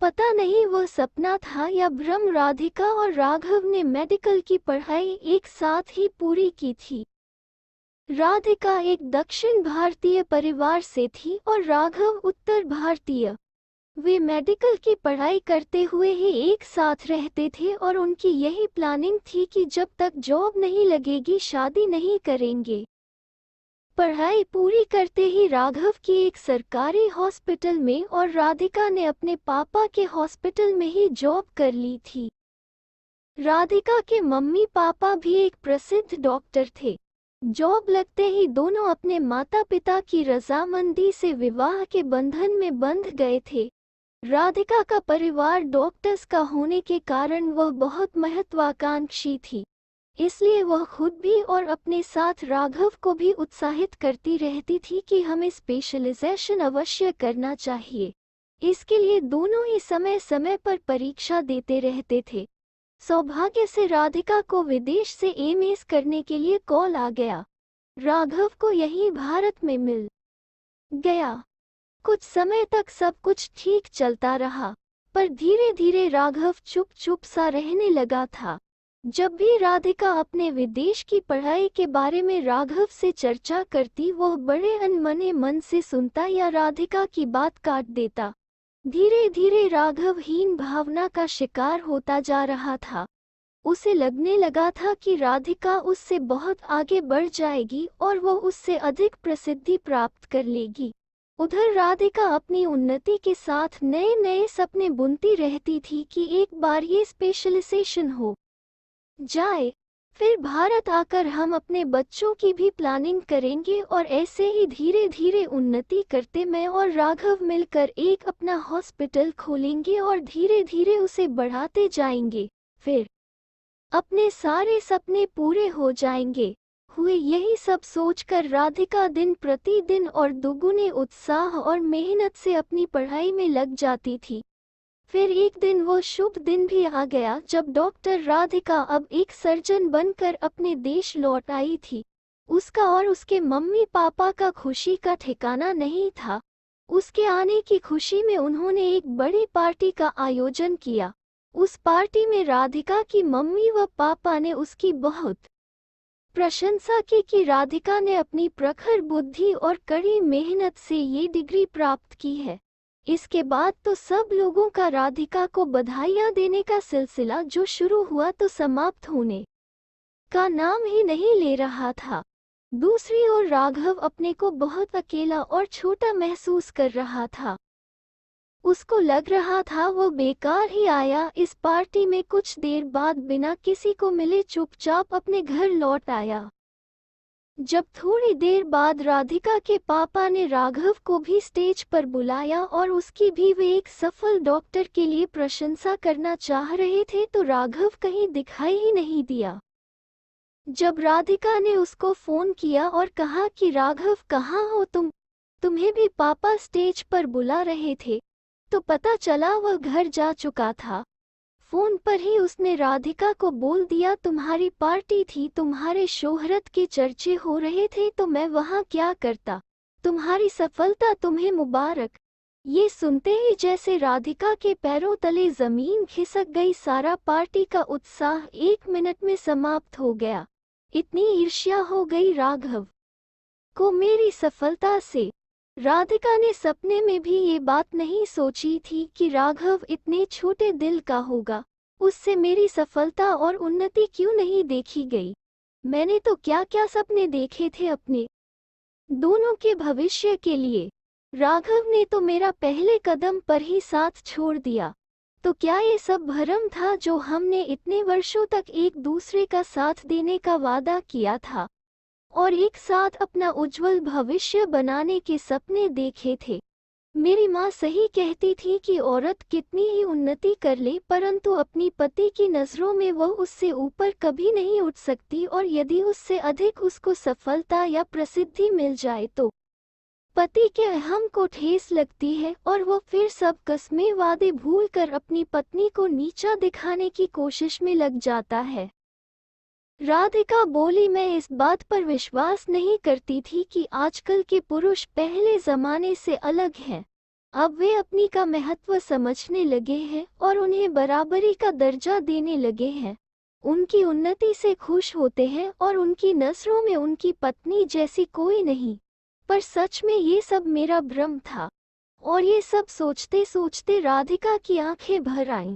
पता नहीं वो सपना था या भ्रम। राधिका और राघव ने मेडिकल की पढ़ाई एक साथ ही पूरी की थी। राधिका एक दक्षिण भारतीय परिवार से थी और राघव उत्तर भारतीय। वे मेडिकल की पढ़ाई करते हुए ही एक साथ रहते थे और उनकी यही प्लानिंग थी कि जब तक जॉब नहीं लगेगी शादी नहीं करेंगे। पढ़ाई पूरी करते ही राघव की एक सरकारी हॉस्पिटल में और राधिका ने अपने पापा के हॉस्पिटल में ही जॉब कर ली थी। राधिका के मम्मी पापा भी एक प्रसिद्ध डॉक्टर थे। जॉब लगते ही दोनों अपने माता पिता की रजामंदी से विवाह के बंधन में बंध गए थे। राधिका का परिवार डॉक्टर्स का होने के कारण वह बहुत महत्वाकांक्षी थी, इसलिए वह खुद भी और अपने साथ राघव को भी उत्साहित करती रहती थी कि हमें स्पेशलाइजेशन अवश्य करना चाहिए। इसके लिए दोनों ही समय समय पर परीक्षा देते रहते थे। सौभाग्य से राधिका को विदेश से एमएस करने के लिए कॉल आ गया। राघव को यही भारत में मिल गया। कुछ समय तक सब कुछ ठीक चलता रहा, पर धीरे धीरे राघव चुप चुप सा रहने लगा था। जब भी राधिका अपने विदेश की पढ़ाई के बारे में राघव से चर्चा करती, वह बड़े अनमने मन से सुनता या राधिका की बात काट देता। धीरे धीरे राघव हीन भावना का शिकार होता जा रहा था। उसे लगने लगा था कि राधिका उससे बहुत आगे बढ़ जाएगी और वो उससे अधिक प्रसिद्धि प्राप्त कर लेगी। उधर राधिका अपनी उन्नति के साथ नए नए सपने बुनती रहती थी कि एक बार ये स्पेशलाइजेशन हो जाए, फिर भारत आकर हम अपने बच्चों की भी प्लानिंग करेंगे और ऐसे ही धीरे धीरे उन्नति करते मैं और राघव मिलकर एक अपना हॉस्पिटल खोलेंगे और धीरे धीरे उसे बढ़ाते जाएंगे। फिर अपने सारे सपने पूरे हो जाएंगे। हुए यही सब सोचकर राधिका दिन प्रतिदिन और दुगुने उत्साह और मेहनत से अपनी पढ़ाई में लग जाती थी। फिर एक दिन वो शुभ दिन भी आ गया जब डॉक्टर राधिका अब एक सर्जन बनकर अपने देश लौट आई थी। उसका और उसके मम्मी पापा का खुशी का ठिकाना नहीं था। उसके आने की खुशी में उन्होंने एक बड़ी पार्टी का आयोजन किया। उस पार्टी में राधिका की मम्मी व पापा ने उसकी बहुत प्रशंसा की कि राधिका ने अपनी प्रखर बुद्धि और कड़ी मेहनत से ये डिग्री प्राप्त की है। इसके बाद तो सब लोगों का राधिका को बधाइयाँ देने का सिलसिला जो शुरू हुआ तो समाप्त होने का नाम ही नहीं ले रहा था। दूसरी ओर राघव अपने को बहुत अकेला और छोटा महसूस कर रहा था। उसको लग रहा था वो बेकार ही आया। इस पार्टी में कुछ देर बाद बिना किसी को मिले चुपचाप अपने घर लौट आया। जब थोड़ी देर बाद राधिका के पापा ने राघव को भी स्टेज पर बुलाया और उसकी भी वे एक सफल डॉक्टर के लिए प्रशंसा करना चाह रहे थे, तो राघव कहीं दिखाई ही नहीं दिया। जब राधिका ने उसको फोन किया और कहा कि राघव कहाँ हो तुम्हें भी पापा स्टेज पर बुला रहे थे, तो पता चला वह घर जा चुका था। फोन पर ही उसने राधिका को बोल दिया, तुम्हारी पार्टी थी, तुम्हारे शोहरत के चर्चे हो रहे थे, तो मैं वहाँ क्या करता। तुम्हारी सफलता तुम्हें मुबारक। ये सुनते ही जैसे राधिका के पैरों तले जमीन खिसक गई। सारा पार्टी का उत्साह 1 मिनट में समाप्त हो गया। इतनी ईर्ष्या हो गई राघव को मेरी सफलता से। राधिका ने सपने में भी ये बात नहीं सोची थी कि राघव इतने छोटे दिल का होगा। उससे मेरी सफलता और उन्नति क्यों नहीं देखी गई। मैंने तो क्या क्या सपने देखे थे अपने दोनों के भविष्य के लिए। राघव ने तो मेरा पहले कदम पर ही साथ छोड़ दिया। तो क्या ये सब भ्रम था जो हमने इतने वर्षों तक एक दूसरे का साथ देने का वादा किया था और एक साथ अपना उज्जवल भविष्य बनाने के सपने देखे थे। मेरी माँ सही कहती थी कि औरत कितनी ही उन्नति कर ले, परंतु अपनी पति की नज़रों में वह उससे ऊपर कभी नहीं उठ सकती, और यदि उससे अधिक उसको सफलता या प्रसिद्धि मिल जाए तो पति के अहम को ठेस लगती है और वह फिर सब कस्में वादे भूलकर अपनी पत्नी को नीचा दिखाने की कोशिश में लग जाता है। राधिका बोली, मैं इस बात पर विश्वास नहीं करती थी कि आजकल के पुरुष पहले जमाने से अलग हैं। अब वे अपनी का महत्व समझने लगे हैं और उन्हें बराबरी का दर्जा देने लगे हैं। उनकी उन्नति से खुश होते हैं और उनकी नस्लों में उनकी पत्नी जैसी कोई नहीं। पर सच में ये सब मेरा भ्रम था। और ये सब सोचते सोचते राधिका की आंखें भर आईं।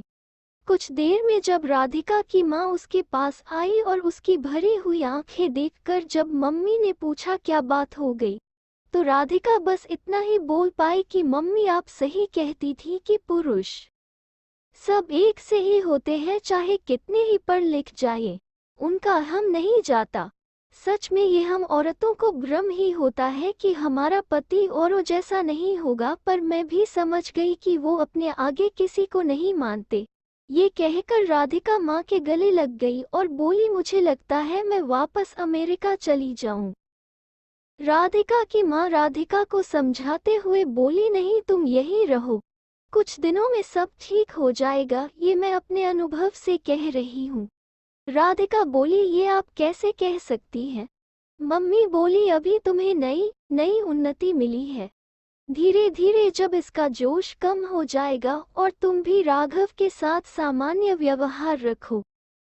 कुछ देर में जब राधिका की माँ उसके पास आई और उसकी भरी हुई आंखें देखकर जब मम्मी ने पूछा क्या बात हो गई, तो राधिका बस इतना ही बोल पाई कि मम्मी आप सही कहती थी कि पुरुष सब एक से ही होते हैं, चाहे कितने ही पढ़ लिख जाए, उनका हम नहीं जाता। सच में ये हम औरतों को भ्रम ही होता है कि हमारा पति औरों जैसा नहीं होगा, पर मैं भी समझ गई कि वो अपने आगे किसी को नहीं मानते। ये कहकर राधिका माँ के गले लग गई और बोली मुझे लगता है मैं वापस अमेरिका चली जाऊं। राधिका की माँ राधिका को समझाते हुए बोली नहीं, तुम यहीं रहो, कुछ दिनों में सब ठीक हो जाएगा, ये मैं अपने अनुभव से कह रही हूँ। राधिका बोली ये आप कैसे कह सकती हैं? मम्मी बोली अभी तुम्हें नई उन्नति मिली है, धीरे धीरे जब इसका जोश कम हो जाएगा और तुम भी राघव के साथ सामान्य व्यवहार रखो,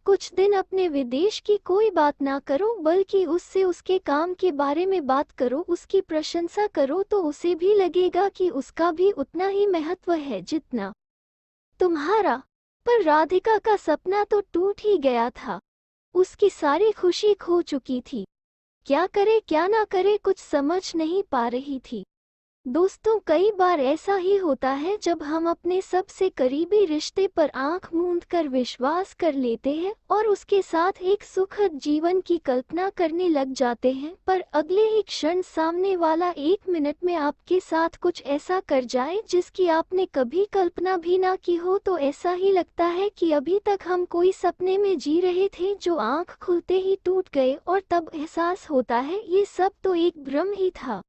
कुछ दिन अपने विदेश की कोई बात ना करो, बल्कि उससे उसके काम के बारे में बात करो, उसकी प्रशंसा करो, तो उसे भी लगेगा कि उसका भी उतना ही महत्व है जितना तुम्हारा। पर राधिका का सपना तो टूट ही गया था। उसकी सारी खुशी खो चुकी थी। क्या करे क्या ना करे कुछ समझ नहीं पा रही थी। दोस्तों, कई बार ऐसा ही होता है जब हम अपने सबसे करीबी रिश्ते पर आंख मूंद कर विश्वास कर लेते हैं और उसके साथ एक सुखद जीवन की कल्पना करने लग जाते हैं, पर अगले ही क्षण सामने वाला एक मिनट में आपके साथ कुछ ऐसा कर जाए जिसकी आपने कभी कल्पना भी ना की हो, तो ऐसा ही लगता है कि अभी तक हम कोई सपने में जी रहे थे जो आंख खुलते ही टूट गए, और तब एहसास होता है ये सब तो एक भ्रम ही था।